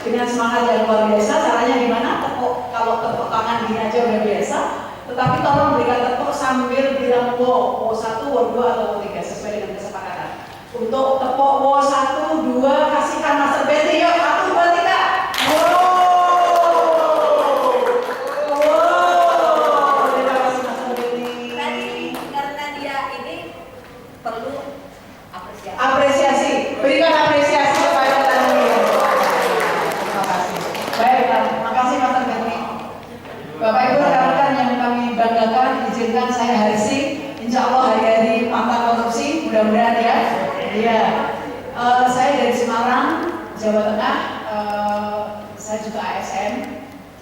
dengan semangat yang luar biasa. Caranya gimana? Tepuk, kalau tepuk tangan gini aja udah biasa, tetapi tolong berikan tepuk sambil bilang wo 1, wo 2 atau wo 3 sesuai dengan kesepakatan. Untuk tepuk wo 1, 2 kasihkan Master Betty, yuk 1, 2, 3. Apresiasi, berikan apresiasi kepada petani. Terima kasih. Baik, terima kasih Mas Tergani. Bapak Ibu rekan-rekan yang kami banggakan, izinkan saya Harsi, insya Allah hari-hari pantang korupsi, mudah-mudahan ya. Iya, saya dari Semarang, Jawa Tengah. Saya juga ASN,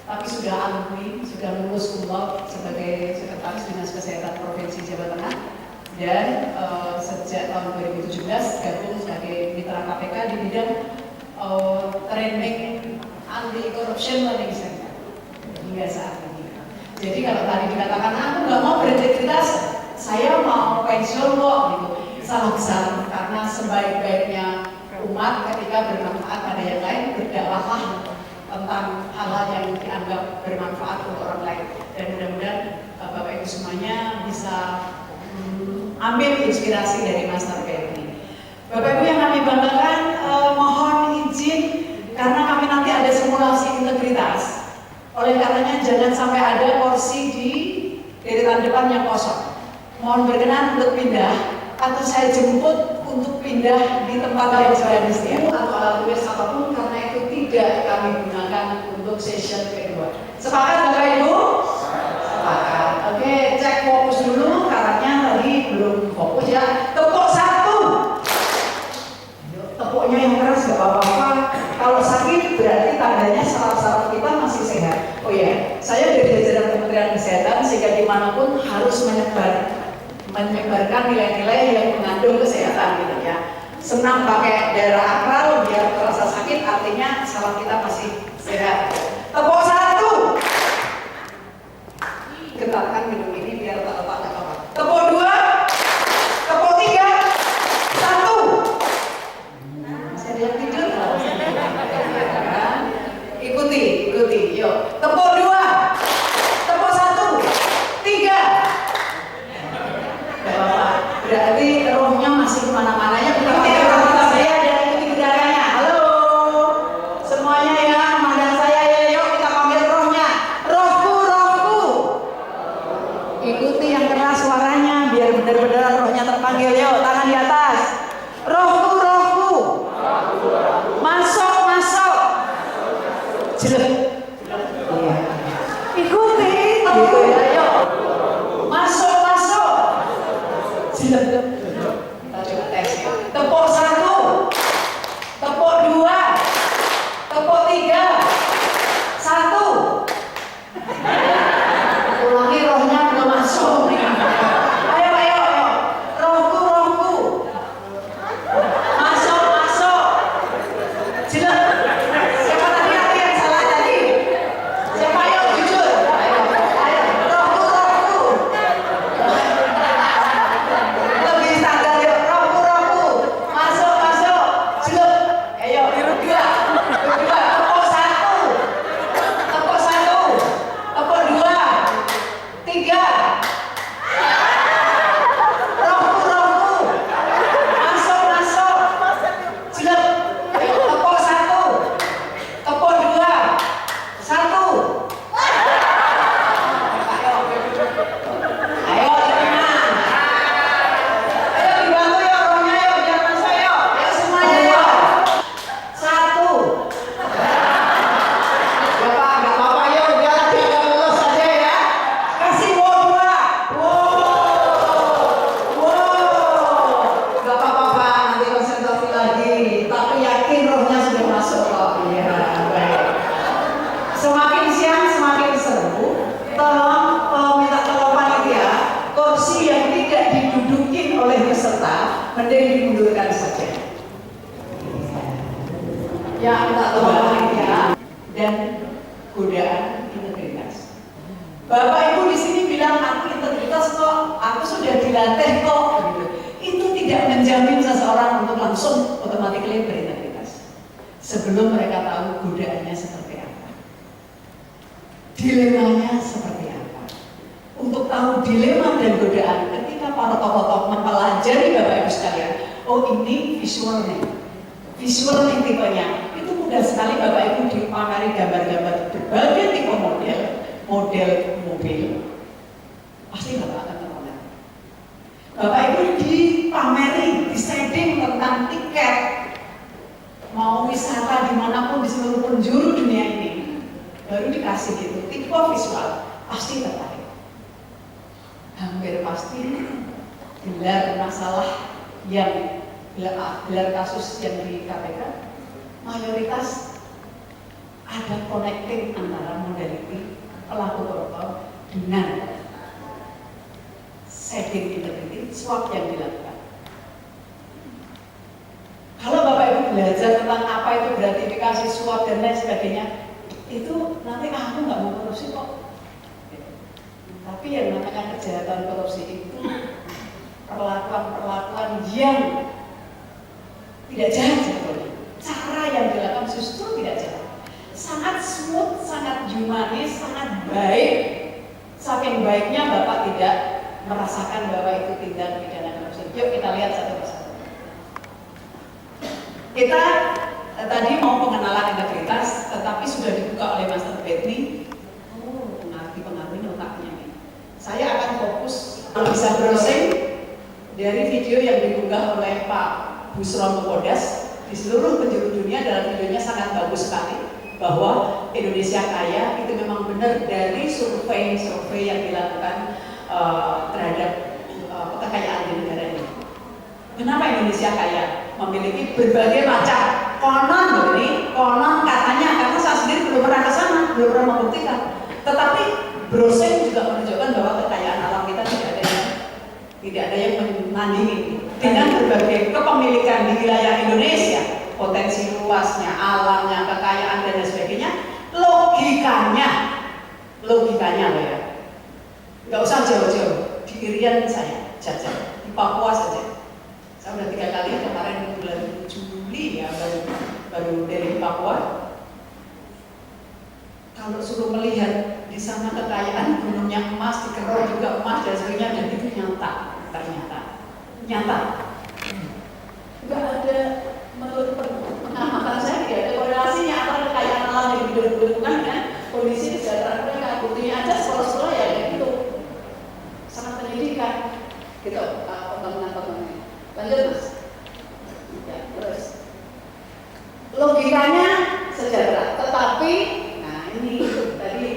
tapi sudah alumni, sudah lulus kumlot sebagai Sekretaris Dinas Kesehatan Provinsi Jawa Tengah. Dan sejak tahun 2017 gabung sebagai mitra KPK di bidang training anti corruption learning center hingga saat ini. Jadi kalau tadi dikatakan aku nggak mau berintegritas, saya mau pensiun kok gitu, salah besar. Karena sebaik-baiknya umat ketika bermanfaat pada yang lain, berdakwahlah tentang hal-hal yang dianggap bermanfaat untuk orang lain. Dan mudah-mudahan Bapak Ibu semuanya bisa ambil inspirasi dari Master Betty. Bapak Ibu yang kami banggakan, mohon izin karena kami nanti ada simulasi integritas. Oleh karenanya jangan sampai ada kursi di deretan depan yang kosong. Mohon berkenan untuk pindah atau saya jemput untuk pindah di tempat yang sudah disediakan atau alat tulis apapun, karena itu tidak kami gunakan untuk session kedua. Sepakat Bapak Ibu? Sepakat. Oke, cek fokus dulu karena tadi belum fokus ya. Tepuk 1. Tepuknya yang keras gak apa-apa. Kalau sakit berarti tandanya saraf-saraf kita masih sehat. Oh ya, saya dari jajaran Kementerian Kesehatan sehingga dimanapun harus menyebarkan nilai-nilai yang mengandung kesehatan gitu ya. Senang pakai daerah akral biar terasa sakit, artinya saraf kita masih sehat. Tepuk 1. Getarkan minum ini biar tak letak apa-apa. Tepuk 2. Tepuk 3. 1. Masih ada yang tidur? Ikuti. Yuk. Tepuk 2. Tepuk 1. 3. Gak apa-apa. Berarti rohnya masih kemana-mana ya. Kita saya dan ikuti gerakannya. Halo. Semuanya ya, mandang saya ya. Yuk kita panggil rohnya. Rohku. Ikuti yang keras suaranya biar benar-benar rohnya terpanggil. Yuk, tangan di atas. Rohku. Masuk. Jelek. Iya. Ikuti. Gitu ya, yuk. Masuk. Jelek. Kita coba tes ya. Tepuk 1. Tepuk 2. Tepuk 3. 1. Ulangi, rohnya belum masuk. Ayo. Rohku. Masuk. Jelek. Siapa tadi yang salah tadi? Siapa ayo jujur? Ayo. Rohku. Lebih standar yuk. Rohku. Masuk. Jelek. Ayo. Berdua. Tepuk 1. Tepuk 2. 3. Rohku. Masuk. Jelek. Tepuk 1. Tepuk 2. 1. Ayo tenang. Ayo dibantu ya rohnya yuk, biar masuk yuk. Ayo semuanya yuk. 1. Gak apa-apa yuk, biar dia lulus aja ya. Kasih wo 2. Gak apa-apa, nanti konsentrasi lagi. Tapi yakin rohnya sudah masuk kok. Iya, baik. Semakin siang semakin seru. Tolong minta tolong panitia, kursi yang tidak didudukin oleh peserta mending dimundurkan saja. Ya, minta tolong panitia dan godaan integritas. Bapak Ibu di sini bilang aku integritas kok, aku sudah dilatih kok. Gitu. Itu tidak menjamin seseorang untuk langsung otomatis berintegritas. sebelum mereka tahu godaannya seperti apa, dilemanya seperti apa. Untuk tahu dilema dan godaan, ketika para tokoh-tokoh mempelajari Bapak Ibu sekalian, oh ini visual nih tipenya, itu mudah sekali Bapak Ibu dipamari gambar-gambar berbagai tipe model mobil, pasti Bapak akan terpana. Bapak Ibu dipameri, disetting tentang tiket, mau wisata dimanapun di seluruh penjuru dunia ini, baru dikasih gitu, tipe visual, pasti tertarik. Hampir pasti gelar masalah yang gelar kasus yang di KPK mayoritas ada connecting antara modality pelaku koruptor dengan setting integrity swap yang dilakukan. Kalau Bapak Ibu belajar tentang apa itu gratifikasi swap dan lain sebagainya, itu nanti aku nggak mau korupsi kok. Tapi yang namanya kejahatan korupsi itu perlakuan yang tidak jahat sebetulnya. Cara yang dilakukan justru tidak jahat. Sangat smooth, sangat humanis, sangat baik. Saking baiknya Bapak tidak merasakan bahwa itu tindak pidana korupsi. Yuk kita lihat satu persatu. Kita tadi mau pengenalan integritas, tetapi sudah dibuka oleh Master Bedni. Oh, pengaruh otaknya. Saya akan fokus, kalau bisa browsing dari video yang diunggah oleh Pak Busron Mukodas di seluruh penjuru dunia. Dalam videonya sangat bagus sekali bahwa Indonesia kaya itu memang benar dari survei yang dilakukan terhadap kekayaan di negara ini. Kenapa Indonesia kaya? Memiliki berbagai macam konon katanya, karena saya sendiri belum pernah ke sana, belum pernah membuktikan. Tetapi browsing juga menunjukkan bahwa kekayaan alam kita tidak ada yang menandingi dengan berbagai kepemilikan di wilayah Indonesia, potensi luasnya, alamnya, kekayaan dan lain sebagainya. Logikanya loh ya, nggak usah jauh-jauh, di Irian saya jajah, di Papua saja. Saya udah 3 kali, kemarin bulan Juli ya baru dari Papua. Kalau suruh melihat di sana kekayaan, gunungnya emas, dikerok juga emas dan sebagainya, dan itu nyata, ternyata nyata. Enggak ada, menurut pengamatan saya tidak ada korelasinya antara kekayaan alam yang dibutuhkan dengan kondisi kesejahteraan mereka. Buktinya aja sekolah-sekolah ya kayak gitu, sangat pendidikan gitu, pembangunan. Lanjut Mas. Ya, terus logikanya sejahtera, tetapi ini tadi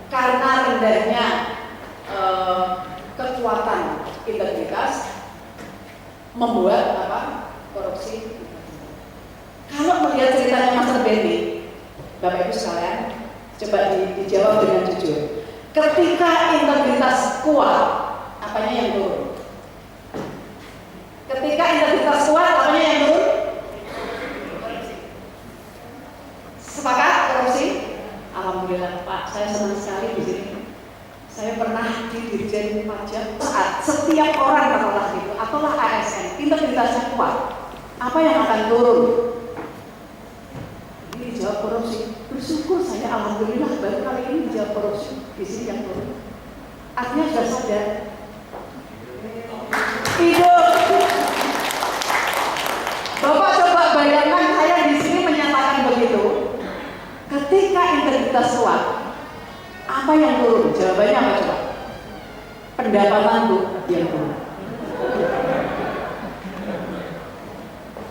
karena rendahnya kekuatan integritas membuat korupsi. Kalau melihat ceritanya Master Benny, Bapak Ibu sekalian, coba dijawab dengan jujur. Ketika integritas kuat, apanya yang turun? Ketika integritas kuat, apanya yang turun? Sepakat korupsi? Alhamdulillah Pak, saya senang sekali di sini. Saya pernah di Dirjen Pajak. Saat setiap orang katakanlah gitu, ataulah ASN, integritasnya kuat, apa yang akan turun? Ini dijawab korupsi. Bersyukur saya, alhamdulillah baru kali ini dijawab korupsi. Di sini yang turun. Artinya sudah sadar. Hidup. Bapak coba bayangkan saya di sini menyatakan begitu. Ketika integritas kuat, apa yang turun? Jawabannya apa coba? Pendapatanku yang turun.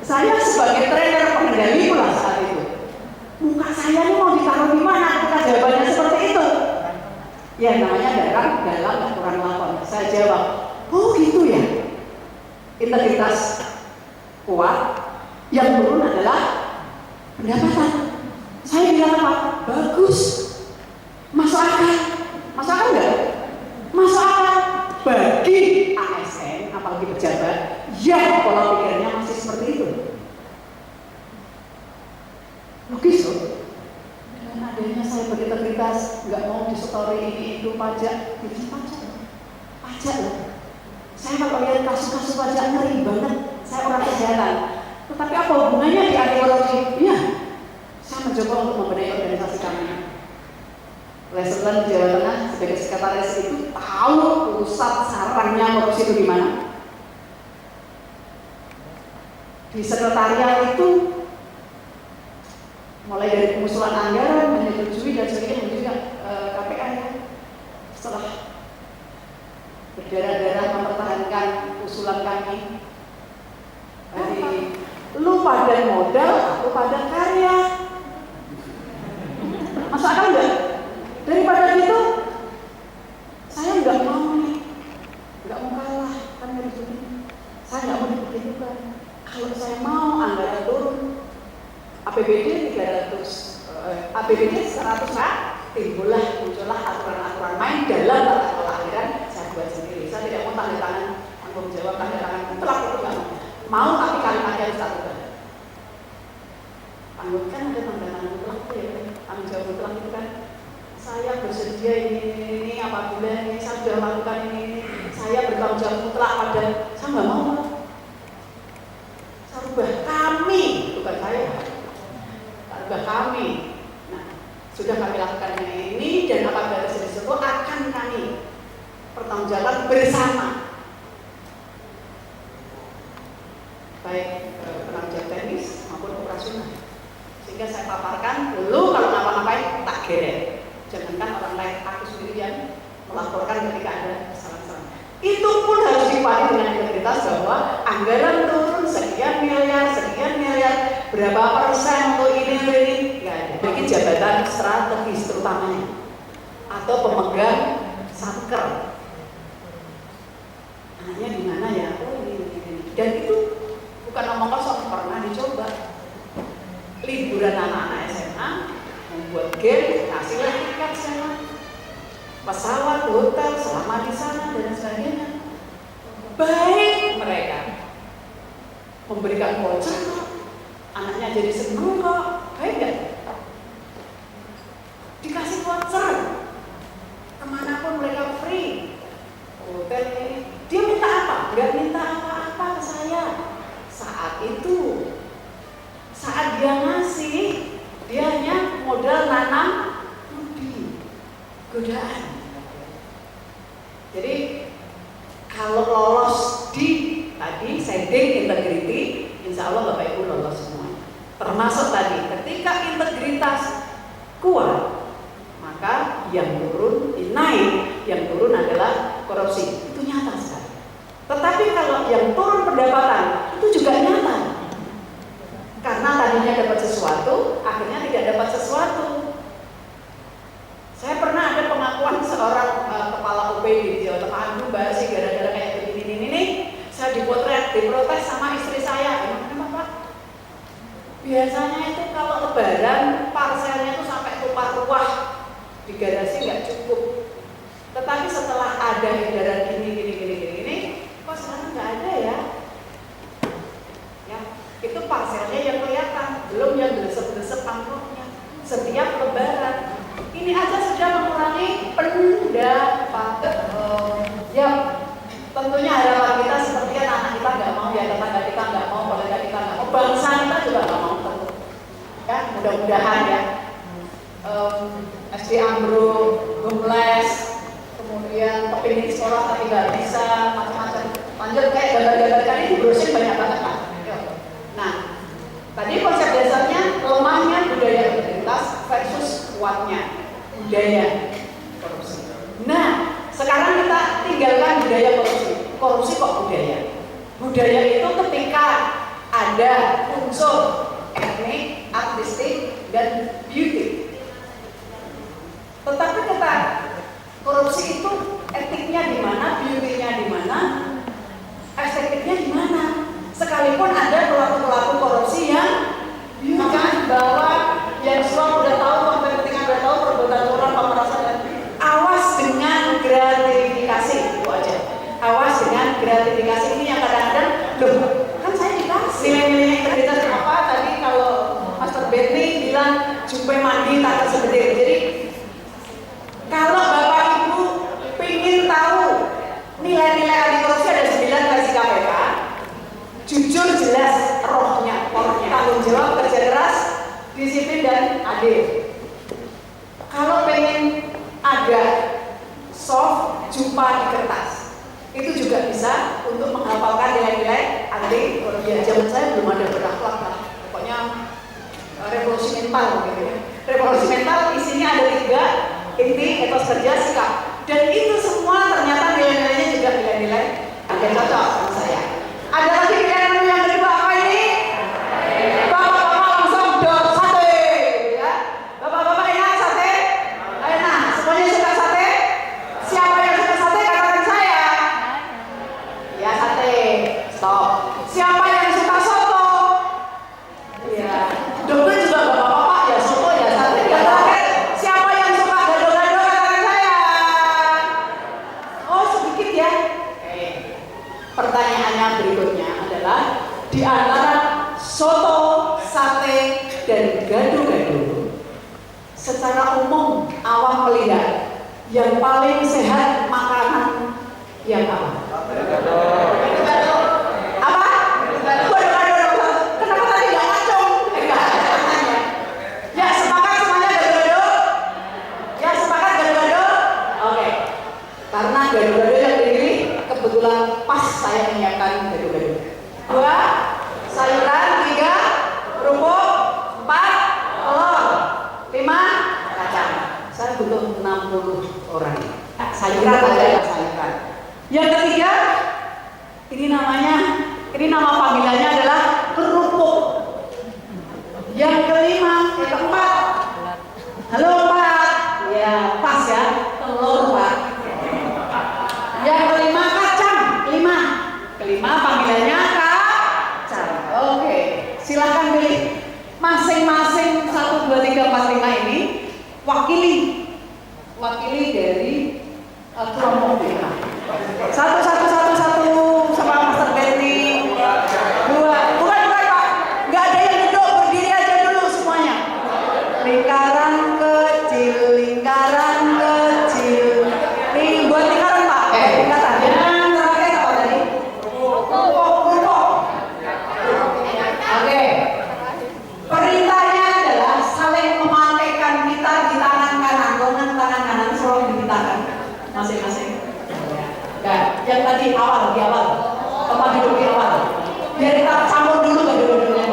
Saya sebagai trainer pengendali pula saat itu, muka saya ini mau ditaruh di mana ketika jawabannya seperti itu? Ya namanya dalam nggak kurang lapor. Saya jawab, oh gitu ya. Integritas kuat, yang turun adalah pendapatan. Saya bilang apa? Bagus. Masuk akal. Masuk akal enggak? Masuk akal bagi ASN, apalagi pejabat yang pola pikirnya masih seperti itu. Logis loh. Dengan adanya saya berintegritas, nggak mau disetori ini itu pajak, itu pajak loh. Saya kalau lihat kasus-kasus pajak ngeri banget. Saya orang kesehatan. Tetapi apa hubungannya di anti korupsi? Iya. mencoba untuk membenahi organisasi kami. Lesson learned di Jawa Tengah sebagai sekretaris itu tahu pusat sarangnya korupsi itu di mana. Di sekretariat itu mulai dari pengusulan anggaran, menyetujui dan sebagainya menuju KPK ya. Setelah berdarah-darah mempertahankan usulan kami, dari lu padan modal, aku padan karya. Masuk akal enggak? Daripada gitu, saya nggak mau nih, nggak mau kalah, kan harus begini. Saya nggak mau dibegitukan. Kalau saya mau anggaran turun, APBD 100 muncullah aturan-aturan main dalam tata kelola anggaran. Saya buat sendiri. Saya tidak mau tanda tangan tanggung jawab, tanda tangan mutlak itu nggak mau. Tapi kalimatnya harus tak ubah. Tanggung kan ada tanda tangan mutlak ya, tanggung jawab mutlak itu kan. Saya bersedia ini apabila ini saya sudah lakukan ini, saya bertanggung jawab mutlak pada saya nggak mau. Saya ubah kami, bukan saya. Ubah kami. Nah, sudah kami lakukan ini dan apabila tersebut akan kami pertanggungjawaban bersama. Baik penanggung teknis maupun operasional. Sehingga saya paparkan, lu kalau ngapa-ngapain tak geret. Jangankan orang lain, aku sendiri yang melaporkan ketika ada kesalahan-kesalahan. Itu pun harus dipadu dengan integritas bahwa anggaran turun sekian miliar, berapa persen untuk ini, nggak ada. Bagi jabatan strategis terutamanya atau pemegang satker. Anaknya di mana ya? Oh ini. Dan itu bukan omong kosong, pernah dicoba. Liburan anak-anak SMA, membuat game, kasihlah tiket sana, pesawat, hotel, selama di sana dan sebagainya. Baik mereka memberikan voucher, anaknya jadi sembuh kok, baik nggak? Dikasih voucher, kemanapun mereka free, hotel ini. Dia minta apa? Nggak minta apa-apa ke saya. Saat itu, saat dia ngasih, dia hanya modal nanam budi, godaan. Jadi kalau lolos di tadi setting integrity, insya Allah Bapak Ibu lolos semua. Termasuk tadi ketika integritas kuat, maka yang turun naik, yang turun adalah korupsi. Itu nyata sekali. Tetapi kalau yang turun pendapatan itu juga nyata. Karena tadinya dapat sesuatu, akhirnya tidak dapat sesuatu. Saya pernah ada pengakuan seorang kepala UPD di Jawa Tengah, aduh Mbak sih gara-gara kayak begini, saya dipotret, diprotes sama istri saya. Emang kenapa Pak? Biasanya itu kalau lebaran parselnya itu sampai tumpah ruah di garasi nggak cukup. Tetapi setelah ada edaran gini, kok sekarang nggak ada ya? Itu parselnya yang kelihatan, belum yang desep-desep amplopnya setiap lebaran. Ini aja sudah mengurangi pendapatan. Ya tentunya harapan kita seperti anak kita nggak mau, ya tetangga kita nggak mau, kolega kita nggak mau, bangsa kita juga nggak mau tentu. Ya mudah-mudahan ya SD ambruk, gembles, kemudian kepingin sekolah tapi nggak bisa, macam-macam. Lanjut kayak gambar-gambar tadi di brosur banyak banget Pak. Nah, tadi konsep dasarnya lemahnya budaya integritas versus kuatnya budaya korupsi. Nah, sekarang kita tinggalkan budaya korupsi. Korupsi kok budaya? Budaya itu ketika ada unsur etnik, artistik, dan beauty. Tetapi kita korupsi itu etiknya di mana, beauty-nya di mana, estetiknya di mana? Sekalipun ada pelaku-pelaku korupsi yang bukan bahwa yang semua udah tahu, sampai ketika udah tahu perbuatan curang, pemerasan dan awas dengan gratifikasi itu aja. Awas dengan gratifikasi ini yang kadang-kadang, loh kan saya dikasih nilai-nilai integritas apa tadi kalau Master Benny bilang jumpai mandi tak tersebedir. Jadi kalau Bapak Ibu pengen tahu nilai-nilai anti korupsi ada 9 versi KPK. Jujur jelas rohnya, tanggung jawab, kerja keras, disiplin B dan AD. Kalau pengen agak soft, jumpa di kertas, itu juga bisa untuk menghafalkan nilai-nilai AD. Kalau di zaman saya belum ada berakhlak lah, pokoknya revolusi mental gitu ya. Revolusi mental isinya ada 3, inti, etos kerja, sikap, dan itu semua ternyata nilai-nilainya juga nilai-nilai agak cocok sama saya. Ada lagi pilihan yang kedua apa ini? Bapak-bapak langsung dot sate, ya. Bapak-bapak enak sate? Enak. Semuanya suka sate? Siapa yang suka sate katakan saya. Ya sate. Stop. Siapa yang suka soto? Ya. Double juga bapak-bapak ya soto ya sate. Ya terakhir. Siapa yang suka gado-gado katakan saya. Oh sedikit ya. Pertanyaannya berikutnya adalah di antara soto, sate, dan gado-gado, secara umum awam melihat yang paling sehat makanan yang apa? Gado-gado. Apa? Gado-gado. Kenapa tadi nggak ngacung? Ya sepakat semuanya gado-gado. Ya sepakat gado-gado. Oke. Karena gado-gado yang dipilih kebetulan pas saya menyiapkan gado-gado. 2, sayuran, 3, kerupuk, 4, telur, 5, kacang. Saya butuh 60 orang. Sayuran ada ya sayuran. Yang ketiga, ini nama panggilannya adalah kerupuk. Yang keempat, halo Pak. Ya pas ya, telur Pak. Yang kelima kacang, kelima panggilannya kacang. Oke, silahkan pilih masing-masing 1, 2, 3, 4, 5 ini wakili dari kelompok kita. Satu sama Master Betty. 2, bukan Pak, nggak ada yang duduk, berdiri aja dulu semuanya. Lingkaran kecil. Buat lingkaran Pak. Lingkaran. Yang terakhir apa tadi? Kerupuk. Oke. Perintahnya adalah saling memakaikan kita di tangan kanan, lengan tangan kanan selalu dibitakan masing-masing. Dan yang tadi di awal, tempat duduk di awal. Biar kita campur dulu gado-gadonya.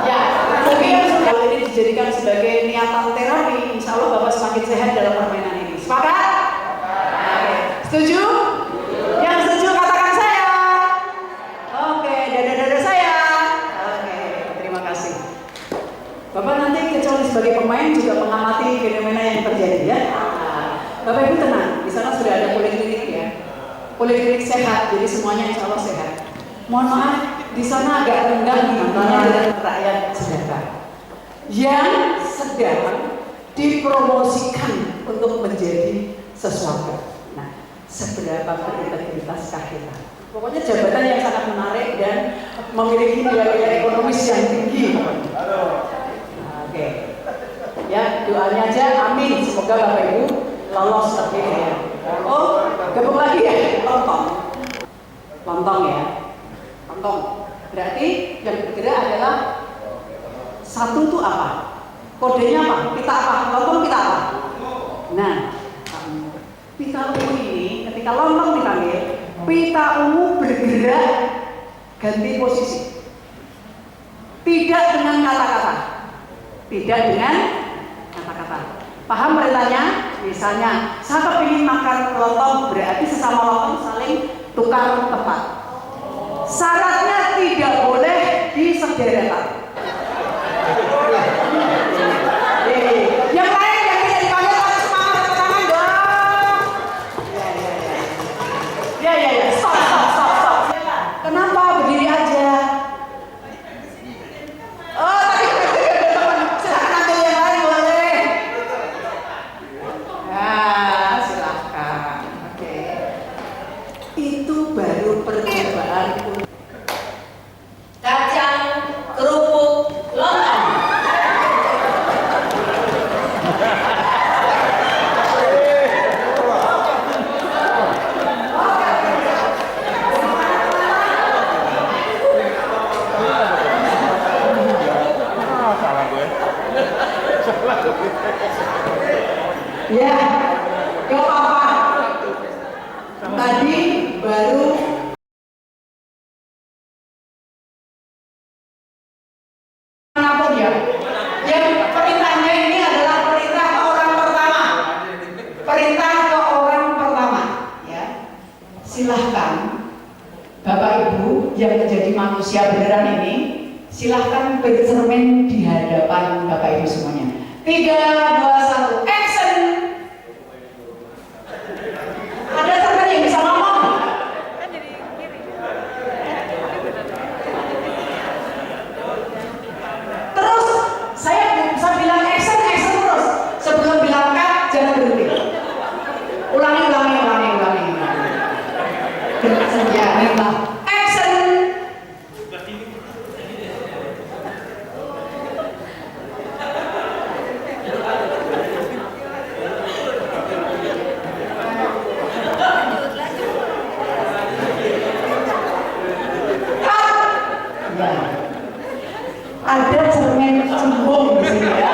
Ya, mungkin kalau ini dijadikan sebagai niatan terapi, insya Allah Bapak semakin sehat dalam permainan ini. Sepakat? Setuju? Yang setuju katakan saya. Oke, dada-dada saya. Oke, terima kasih. Bapak nanti kecuali sebagai pemain juga mengamati fenomena yang terjadi ya. Bapak Ibu tenang, di sana sudah ada poliklinik ya. Poliklinik sehat, jadi semuanya insya Allah sehat. Mohon maaf, di sana agak rendah hubungannya dengan rakyat sejahtera yang sedang dipromosikan untuk menjadi sesuatu. Nah, seberapa berintegritas kita? Pokoknya jabatan yang sangat menarik dan memiliki nilai-nilai ekonomis yang tinggi. Oke. Ya, doanya aja amin. Semoga Bapak Ibu lolos terpilih ya. Oh, gabung lagi ya. Lontong ya. Lontong. Berarti yang bergerak adalah satu itu apa? Kodenya apa? Pita apa? Lontong pita apa? Nah, pita ungu ini ketika lontong dipanggil, pita ungu bergerak ganti posisi. Tidak dengan kata-kata. Paham perintahnya? Misalnya, saya kepingin makan lontong, berarti sesama lontong saling tukar tempat. Syaratnya tidak boleh disederetan. Yang lain yang tidak dipanggil harus semangat tangan dong. Ya. Stop. Kenapa berdiri aja? Oh, tadi silakan ambil yang lain boleh. Nah, silakan. Oke. Itu baru percobaan. Kacang, kerupuk. Ya, gak apa-apa. Tadi baru manapun ya. Yang perintahnya ini adalah perintah ke orang pertama. Perintah ke orang pertama. Ya, silahkan Bapak Ibu yang menjadi manusia beneran ini, silahkan bercermin di hadapan Bapak Ibu semuanya. 3, 2, 1, action! Ada teman yang bisa ngomong? Terus, saya bilang action terus. Sebelum bilang cut, jangan berhenti. Ulangi. Ya, memang. Action! Ada cermin cembung di sini ya.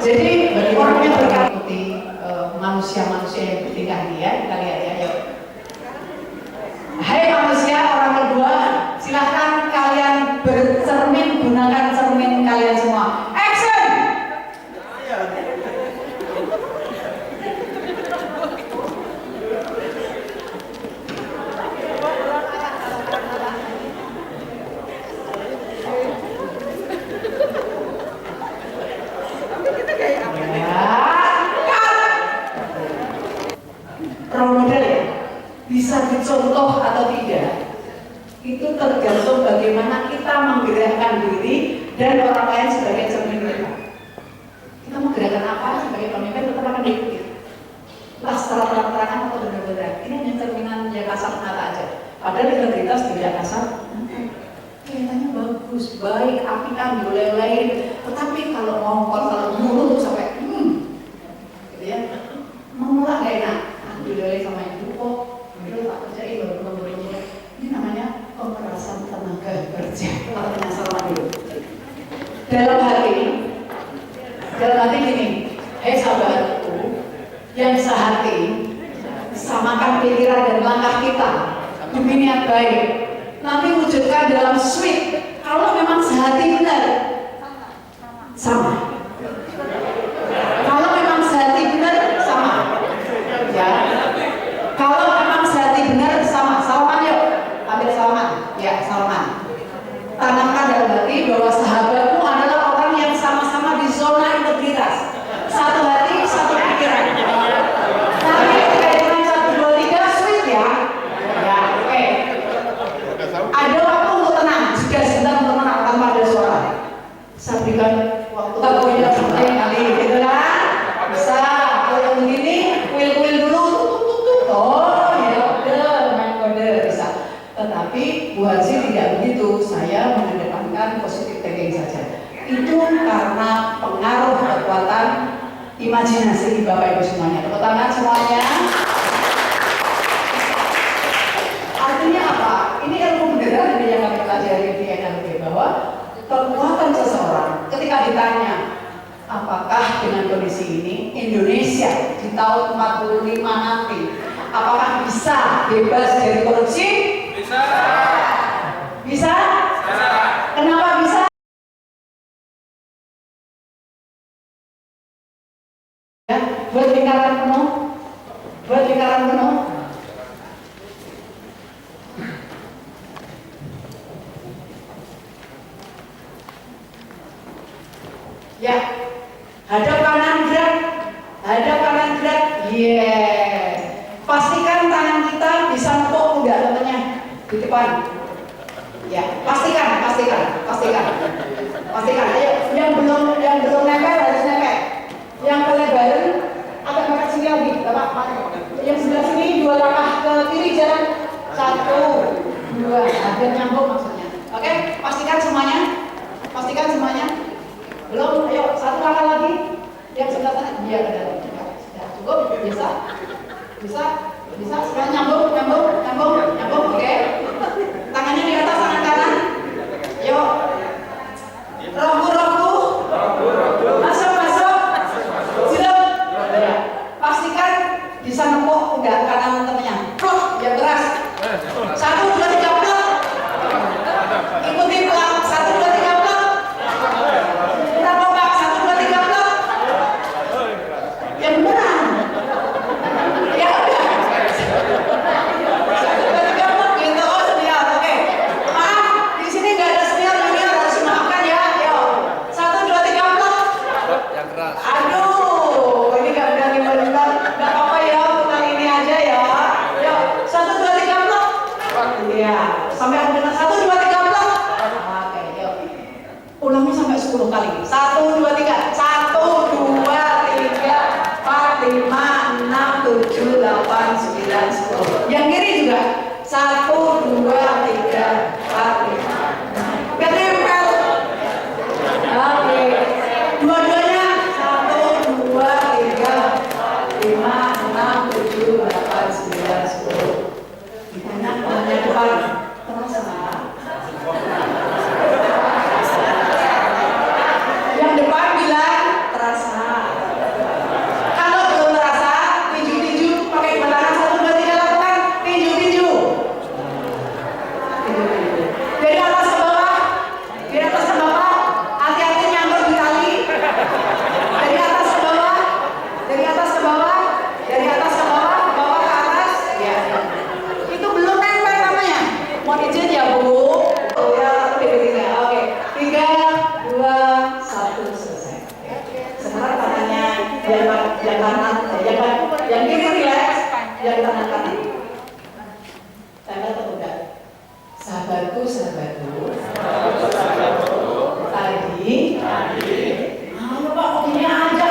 Jadi bagi orang yang berkati manusia-manusia yang bertingkah ini ya, kita lihat ya. Yuk. Hai manusia orang kedua, silahkan kalian bercermin, gunakan cermin kalian semua. Action! Role model ya, bisa dicontoh atau tidak itu tergantung bagaimana kita menggerakkan diri dan orang lain sebagai cermin kita. Kita menggerakkan apa sebagai pemimpin tetap akan diikuti. Lah secara terang-terangan atau benar-benar ini hanya cerminan yang kasar mata aja. Padahal integritas tidak kasar. Kelihatannya bagus, baik, apian, boleh-boleh. Tetapi kalau ngomong, kalau mulut sampai gitu ya, mengulang gak enak. Boleh sama ibu kok, itu tak kerjain baru. Ini namanya pemerasan tenaga kerja. Kalau penasaran dulu. Dalam hati gini, hei sahabatku, yang sehati, samakan pikiran dan langkah kita demi niat baik. Nanti wujudkan dalam sweet. Kalau memang sehati benar, sama. Kalau memang sehati benar, sama. Ya. Kalau memang sehati benar, sama. Salaman yuk. Ambil salaman. Ya, salaman. Tanamkan dalam hati bahwa sahabatmu adalah orang yang sama-sama di zona integritas. Satu hati, satu pikiran. Tapi kaitan 1, 2, 3 sweet ya. Ya, oke. Ada waktu untuk tenang. Sudah sebentar untuk tenang tanpa ada suara. Saya berikan waktu yang seperti kali gitu kan. Bisa kalau begini, kuil-kuil dulu. Oh ya udah, main kode bisa. Tetapi Bu Haji tidak begitu. Saya mengedepankan positive thinking saja. Itu karena pengaruh kekuatan imajinasi Bapak Ibu semuanya. Tepuk tangan semuanya. Artinya apa? Ini ilmu beneran ini yang kami pelajari di NLP, bahwa kekuatan seseorang ketika ditanya apakah dengan kondisi ini Indonesia di tahun 45 nanti apakah bisa bebas dari korupsi? Bisa. Bisa? Bisa. Kenapa bisa? Ya, buat lingkaran penuh. Buat lingkaran penuh. Ya, hadap kanan gerak, hadap kanan gerak, yes. Pastikan tangan kita bisa nepuk enggak temannya di depan. Ya, pastikan. Ayo, yang belum nempel harus nempel. Yang kelebaran agak makan sini lagi, Bapak. Yang sebelah sini 2 langkah ke kiri jalan. 1, 2, hampir nyambung maksudnya. Oke, pastikan semuanya. Belum, ayo 1 langkah lagi. Yang sebelah sana, dia ke dalam. Sudah cukup, bisa. Sekarang nyambung, oke. Tangannya di atas tangan kanan. Yuk. Rohku. keras. Aduh, ini gak berani benar. Gak apa-apa ya, kali ini aja ya. Yuk, 1, 2, 3 blok. Iya, sampai aku dengar 1, 2, 3 blok. Oke, yuk. Ulangnya sampai 10 kali. 1, 2, 3. 1, 2, 3, 4, 5, 6, 7, 8, 9, 10. Yang kiri juga. 1, 2, 3, 4, 5. Biar nempel. Oke. Dua-duanya. 1, 2, 3, 5, 6, 7, 8, 9, 10. Gimana orangnya depan? Terasa? Yang depan bilang terasa. Kalau belum terasa, tinju-tinju pakai dua tangan. 1, 2, 3 lakukan tinju-tinju. Dari atas ke bawah, dari atas ke bawah. Hati-hati nyangkut di tali. Dari atas ke bawah, dari atas ke bawah, dari atas ke bawah, ke bawah ke atas. Ya, ya. Itu belum nempel namanya. Mohon izin ya Bu. Oh ya, 1, 2, 3. Oke, 3, 2, 1 selesai. Sekarang tangannya yang kanan, yang kiri relax, yang kanan kanan. Tanda terbuka. Sahabatku, sahabatku. Tadi. Ayo Pak, kok gini aja?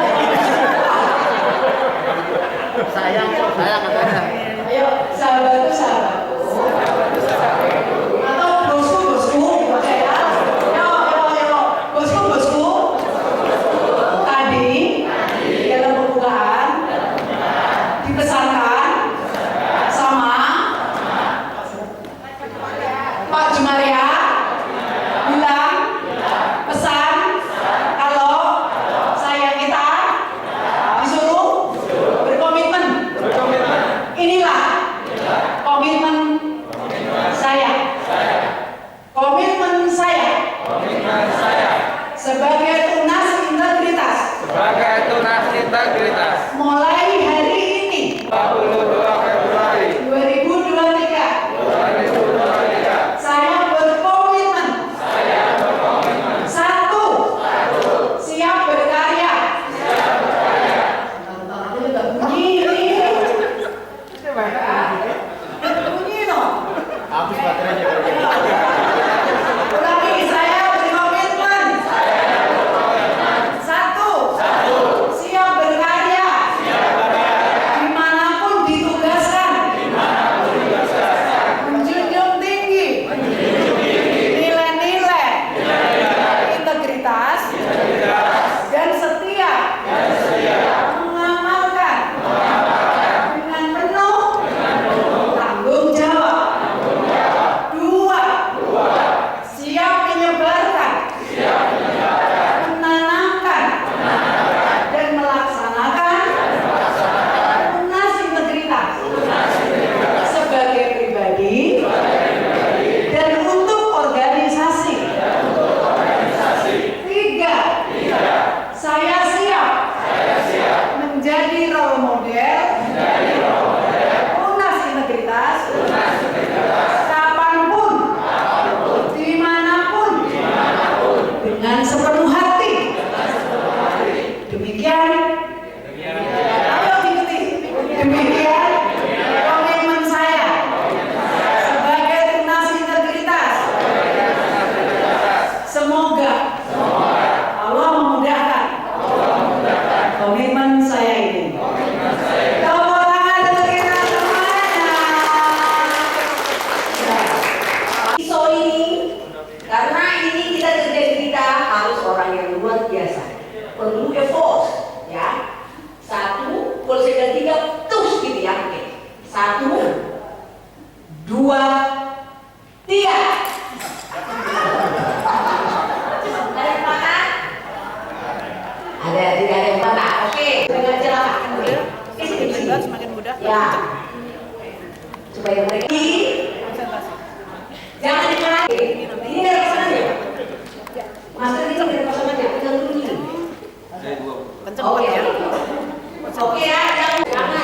Sayang katanya. Ayo, sahabatku, sahabatku. Atau bosku, bosku, oke ya. Yo. Bosku, bosku. Tadi dalam pembukaan dipesankan sama Pak Jumaria bilang pesan kalau saya kita disuruh berkomitmen. Inilah komitmen saya. Komitmen saya sebagai tunas integritas Sebagai tunas integritas. mulai hari ini 22 Februari 2023 saya berkomitmen. 1. Siap berkarya. Bentar-bentar aja udah bunyi. Bunyi dong. Habis baterainya. Ulangi, saya berkomitmen. 1. Siap berkarya. Dimanapun ditugaskan. Menjunjung tinggi nilai-nilai integritas dan setia mengamalkan dengan penuh tanggung jawab. 2. Siap menyebarkan, menanamkan, dan melaksanakan tunas integritas sebagai pribadi dan untuk organisasi. 3. Saya siap menjadi role model tunas integritas kapanpun, dimanapun, dengan sepenuh hati. Demikian. Ayo ikuti. Demikian komitmen saya sebagai tunas integritas. Semoga Allah memudahkan komitmen saya ini. Tepuk tangan untuk kita semuanya. ISO ini, karena ini kita kerja kita harus orang yang luar biasa, perlu effort, ya. 1, kalau saya 3, terus gitu ya. Oke. 1, 2, 3. Ada yang patah? Tidak ada yang patah. Oke, dengan celah. Oke. Semakin mudah. Ya. Supaya mereka jangan dikerahi. Ini dari pasangan ya. Master ini dari pasangan ya. Pegang dulu nih. Oke. Oke ya. Jangan.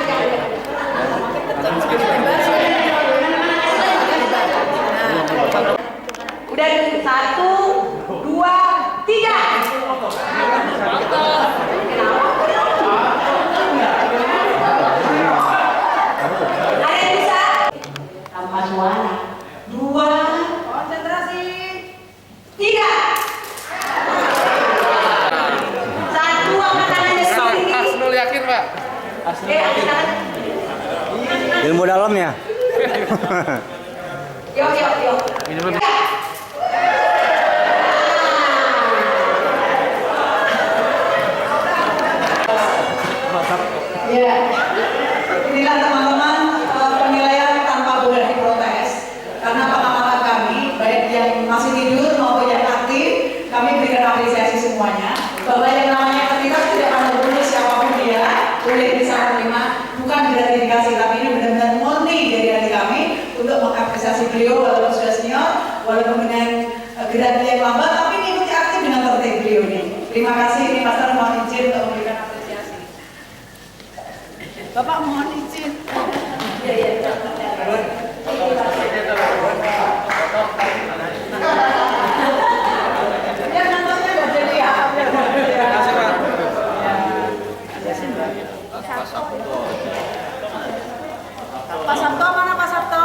Udah 1, 2, 3. Angkat tangan. Ilmu dalamnya. Yuk, yuk, yuk. Ya, inilah teman-teman penilaian tanpa boleh diprotes karena pengalaman kami baik yang masih tidur maupun yang aktif kami berikan apresiasi semuanya bahwa yang namanya ketika tidak ada guru siapapun dia boleh bisa menerima bukan gratifikasi tapi ini benar-benar murni dari hati kami untuk mengapresiasi beliau walaupun sudah senior walaupun dengan grade yang lambat tapi mengikuti aktif dengan tertib beliau ini. Terima kasih, ini Master mohon izin untuk memberikan apresiasi. Bapak mohon izin. Iya, iya. Ya nontonnya nggak jadi ya. Terima kasih, Pak. Pak Sabto mana Pak Sabto?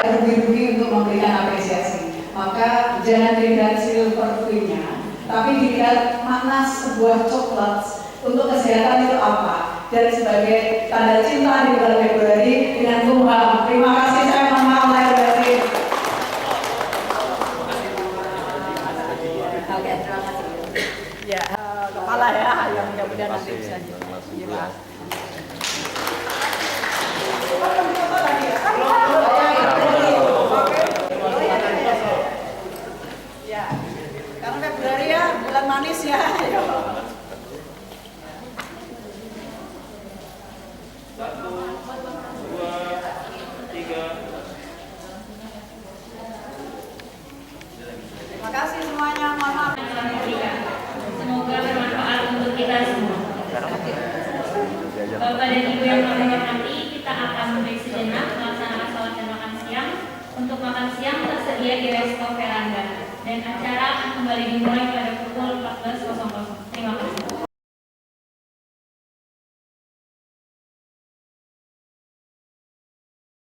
Rugi-rugi untuk memberikan apresiasi. Maka jangan dilihat silver queen-nya, tapi dilihat mana sebuah coklat untuk kesehatan itu apa. Dan sebagai tanda cinta di bulan Februari dengan Kumham. Terima kasih, saya mohon maaf lahir batin. Oke, terima kasih. Ya, kepala ya, yang mudah-mudahan nanti bisa jelas. Ya, karena Februari ya, bulan manis ya. Terima kasih semuanya, mohon maaf. Semoga bermanfaat untuk kita semua. Bapak dan Ibu yang kami hormati, kita akan break sejenak melaksanakan sholat dan makan siang. Untuk makan siang tersedia di resto veranda dan acara akan kembali dimulai pada pukul 14.00. Terima kasih.